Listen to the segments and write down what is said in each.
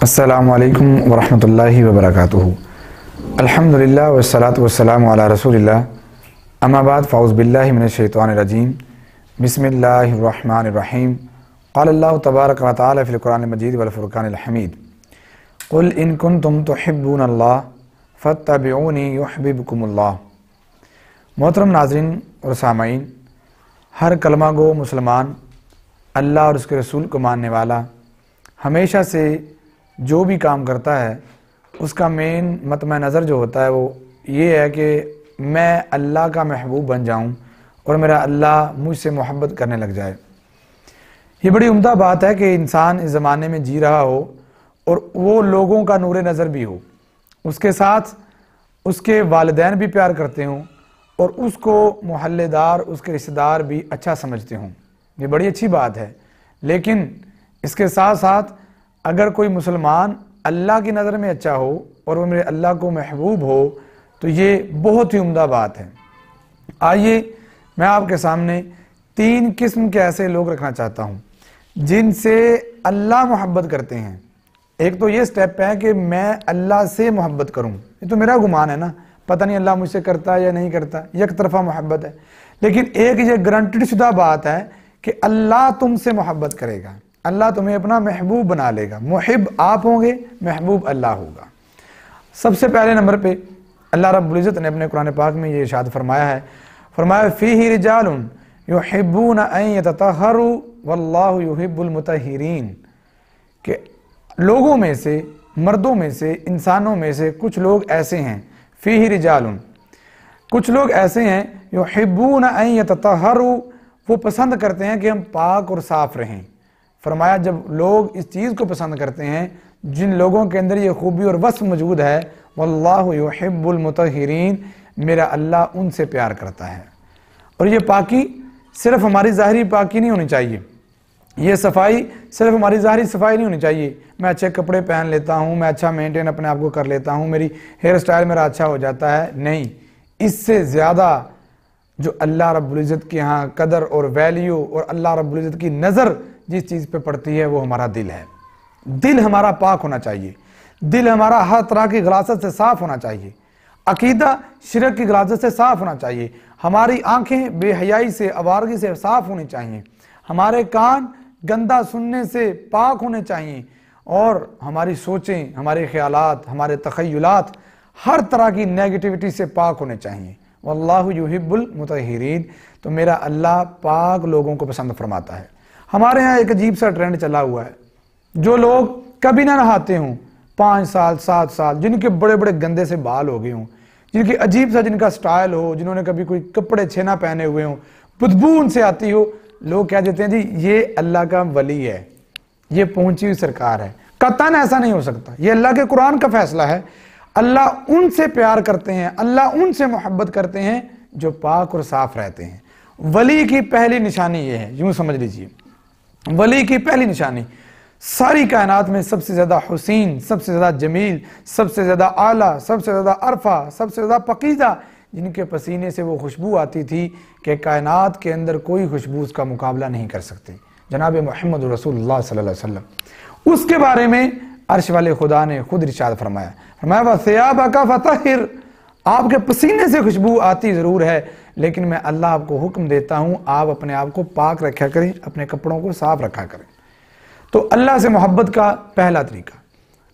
السلام علیکم ورحمۃ اللہ وبرکاتہ۔ الحمدللہ والصلاۃ والسلام علی رسول اللہ، اما بعد فاعوذ باللہ من الشیطان الرجیم، بسم اللہ الرحمن الرحیم۔ قال اللہ تبارک و تعالی فی القرآن المجید والفرقان الحمید، قل ان کنتم تحبون اللہ فاتبعونی یحببکم اللہ۔ محترم ناظرین اور سامعین، ہر کلمہ گو مسلمان، اللہ اور اس کے رسول کو ماننے والا ہمیشہ سے جو بھی کام کرتا ہے اس کا مین مطمع نظر جو ہوتا ہے وہ یہ ہے کہ میں اللہ کا محبوب بن جاؤں اور میرا اللہ مجھ سے محبت کرنے لگ جائے۔ یہ بڑی عمدہ بات ہے کہ انسان اس زمانے میں جی رہا ہو اور وہ لوگوں کا نور نظر بھی ہو، اس کے ساتھ اس کے والدین بھی پیار کرتے ہوں اور اس کو محلے دار، اس کے رشتہ دار بھی اچھا سمجھتے ہوں۔ یہ بڑی اچھی بات ہے، لیکن اس کے ساتھ ساتھ اگر کوئی مسلمان اللہ کی نظر میں اچھا ہو اور وہ میرے اللہ کو محبوب ہو تو یہ بہت ہی عمدہ بات ہے۔ آئیے میں آپ کے سامنے 3 قسم کے ایسے لوگ رکھنا چاہتا ہوں جن سے اللہ محبت کرتے ہیں۔ ایک تو یہ سٹیپ ہے کہ میں اللہ سے محبت کروں، یہ تو میرا گمان ہے نا، پتہ نہیں اللہ مجھ سے کرتا ہے یا نہیں کرتا، یک طرفہ محبت ہے۔ لیکن ایک یہ گارنٹیڈ شدہ بات ہے کہ اللہ تم سے محبت کرے گا، اللہ تمہیں اپنا محبوب بنا لے گا۔ محب آپ ہوں گے، محبوب اللہ ہوگا۔ سب سے پہلے نمبر پہ اللہ رب العزت نے اپنے قرآن پاک میں یہ ارشاد فرمایا ہے، فرمایا فیہ رجال یحبون ان یتطہروا واللہ یحب المطہرین، کہ لوگوں میں سے، مردوں میں سے، انسانوں میں سے کچھ لوگ ایسے ہیں، فیہ رجال، کچھ لوگ ایسے ہیں، یحبون ان یتطہروا، وہ پسند کرتے ہیں کہ ہم پاک اور صاف رہیں۔ فرمایا جب لوگ اس چیز کو پسند کرتے ہیں، جن لوگوں کے اندر یہ خوبی اور وصف موجود ہے، واللہ یحب المطہرین، میرا اللہ ان سے پیار کرتا ہے۔ اور یہ پاکی صرف ہماری ظاہری پاکی نہیں ہونی چاہیے، یہ صفائی صرف ہماری ظاہری صفائی نہیں ہونی چاہیے، میں اچھے کپڑے پہن لیتا ہوں، میں اچھا مینٹین اپنے آپ کو کر لیتا ہوں، میری ہیئر سٹائل میرا اچھا ہو جاتا ہے، نہیں، اس سے زیادہ جو اللہ رب العزت کے ہاں قدر اور ویلیو اور اللہ رب العزت کی نظر جس چیز پہ پڑتی ہے وہ ہمارا دل ہے۔ دل ہمارا پاک ہونا چاہیے، دل ہمارا ہر طرح کی غلاظت سے صاف ہونا چاہیے، عقیدہ شرک کی غلاظت سے صاف ہونا چاہیے، ہماری آنکھیں بے حیائی سے، آوارگی سے صاف ہونی چاہیے، ہمارے کان گندہ سننے سے پاک ہونے چاہیے، اور ہماری سوچیں، ہمارے خیالات، ہمارے تخیلات ہر طرح کی نیگیٹیوٹی سے پاک ہونے چاہیے۔ واللہ یحب المطہرین، تو میرا اللہ پاک لوگوں کو پسند فرماتا ہے۔ ہمارے ہاں ایک عجیب سا ٹرینڈ چلا ہوا ہے، جو لوگ کبھی نہ نہاتے ہوں، 5 سال 7 سال، جن کے بڑے بڑے گندے سے بال ہو گئے ہوں، جن کی عجیب سا جن کا سٹائل ہو، جنہوں نے کبھی کوئی کپڑے چھینا پہنے ہوئے ہوں، بدبو ان سے آتی ہو، لوگ کہہ دیتے ہیں جی یہ اللہ کا ولی ہے، یہ پہنچی ہوئی سرکار ہے۔ قطعاً ایسا نہیں ہو سکتا، یہ اللہ کے قرآن کا فیصلہ ہے۔ اللہ ان سے پیار کرتے ہیں، اللہ ان سے محبت کرتے ہیں جو پاک اور صاف رہتے ہیں۔ ولی کی پہلی نشانی یہ ہے، یوں سمجھ لیجئے، ولی کی پہلی نشانی ساری کائنات میں سب سے زیادہ حسین، سب سے زیادہ جمیل، سب سے زیادہ اعلیٰ، سب سے زیادہ عرفہ، سب سے زیادہ پاکیزہ، جن کے پسینے سے وہ خوشبو آتی تھی کہ کائنات کے اندر کوئی خوشبو اس کا مقابلہ نہیں کر سکتی، جناب محمد رسول اللہ صلی اللہ علیہ وسلم۔ اس کے بارے میں عرش والے خدا نے خود ارشاد فرمایا، فرمایا وَثِيَابَكَ فَطَهِّرْ، آپ کے پسینے سے خوشبو آتی ضرور ہے، لیکن میں اللہ آپ کو حکم دیتا ہوں آپ اپنے آپ کو پاک رکھا کریں، اپنے کپڑوں کو صاف رکھا کریں۔ تو اللہ سے محبت کا پہلا طریقہ،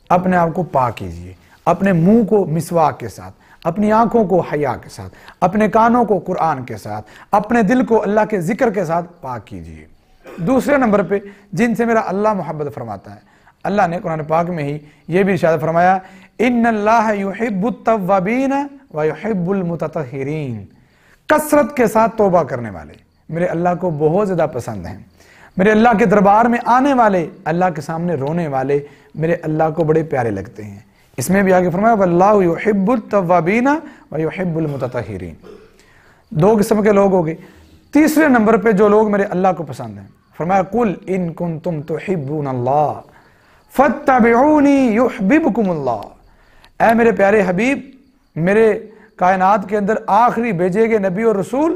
اپنے آپ کو پاک کیجئے، اپنے منہ کو مسواک کے ساتھ، اپنی آنکھوں کو حیا کے ساتھ، اپنے کانوں کو قرآن کے ساتھ، اپنے دل کو اللہ کے ذکر کے ساتھ پاک کیجئے۔ دوسرے نمبر پہ جن سے میرا اللہ محبت فرماتا ہے، اللہ نے قرآن پاک میں ہی یہ بھی ارشاد فرمایا، ان اللہ یحب التوابین ویحب المتطہرین، کثرت کے ساتھ توبہ کرنے والے میرے اللہ کو بہت زیادہ پسند ہیں، میرے اللہ کے دربار میں آنے والے، اللہ کے سامنے رونے والے میرے اللہ کو بڑے پیارے لگتے ہیں۔ اس میں بھی آگے فرمایا واللہ یحب التوابین ویحب المتطہرین۔ 2 قسم کے لوگ ہو گئے۔ تیسرے نمبر پہ جو لوگ میرے اللہ کو پسند ہیں، فرمایا قل ان کنتم تحبون اللہ فاتبعونی یحببکم اللہ، اے میرے پیارے حبیب، میرے کائنات کے اندر آخری بھیجے گئے نبی اور رسول،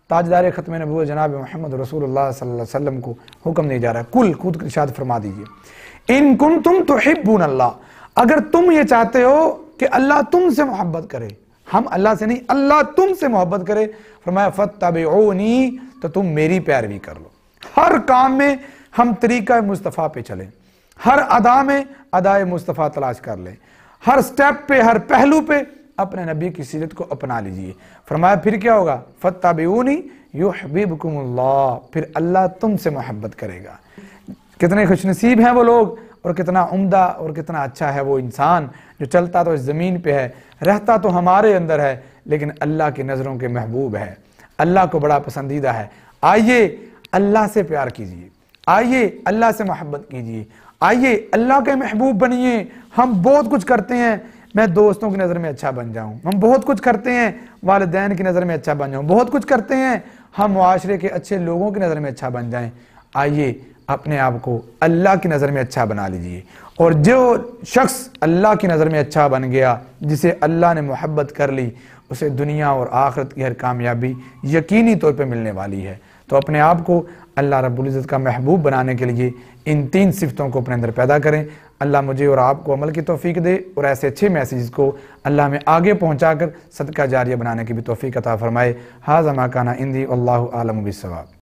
تاجدار ختم نبوت جناب محمد رسول اللہ صلی اللہ علیہ وسلم کو حکم نہیں جا رہا ہے، کل خود ارشاد فرما دیجئے ان کنتم تحبون اللہ، اگر تم یہ چاہتے ہو کہ اللہ تم سے محبت کرے، ہم اللہ سے نہیں، اللہ تم سے محبت کرے، فرمایا فاتبعونی، تو تم میری پیروی کر لو، ہر کام میں ہم طریقہ مصطفیٰ پہ چلیں، ہر ادا میں ادائے مصطفیٰ تلاش کر لیں، ہر سٹیپ پہ ہر پہلو پہ اپنے نبی کی سیرت کو اپنا لیجئے۔ فرمایا پھر کیا ہوگا؟ فاتبعونی یحببکم اللہ، پھر اللہ تم سے محبت کرے گا۔ کتنے خوش نصیب ہیں وہ لوگ، اور کتنا عمدہ اور کتنا اچھا ہے وہ انسان جو چلتا تو اس زمین پہ ہے، رہتا تو ہمارے اندر ہے، لیکن اللہ کی نظروں کے محبوب ہے، اللہ کو بڑا پسندیدہ ہے۔ آئیے اللہ سے پیار کیجئے، آئیے اللہ سے محبت کیجئے، آئیے اللہ کے محبوب بنیے۔ ہم بہت کچھ کرتے ہیں، میں دوستوں کی نظر میں اچھا بن جاؤں، ہم بہت کچھ کرتے ہیں والدین کی نظر میں اچھا بن جاؤں، بہت کچھ کرتے ہیں ہم معاشرے کے اچھے لوگوں کی نظر میں اچھا بن جائیں۔ آئیے اپنے آپ کو اللہ کی نظر میں اچھا بنا لیجئے، اور جو شخص اللہ کی نظر میں اچھا بن گیا، جسے اللہ نے محبت کر لی، اسے دنیا اور آخرت کی ہر کامیابی یقینی طور پہ ملنے والی ہے۔ تو اپنے آپ کو اللہ رب العزت کا محبوب بنانے کے لیے ان 3 صفتوں کو اپنے اندر پیدا کریں۔ اللہ مجھے اور آپ کو عمل کی توفیق دے، اور ایسے اچھے میسیج کو اللہ میں آگے پہنچا کر صدقہ جاریہ بنانے کی بھی توفیق عطا فرمائے۔ ھذا ما کان عندی واللہ اعلم بالصواب۔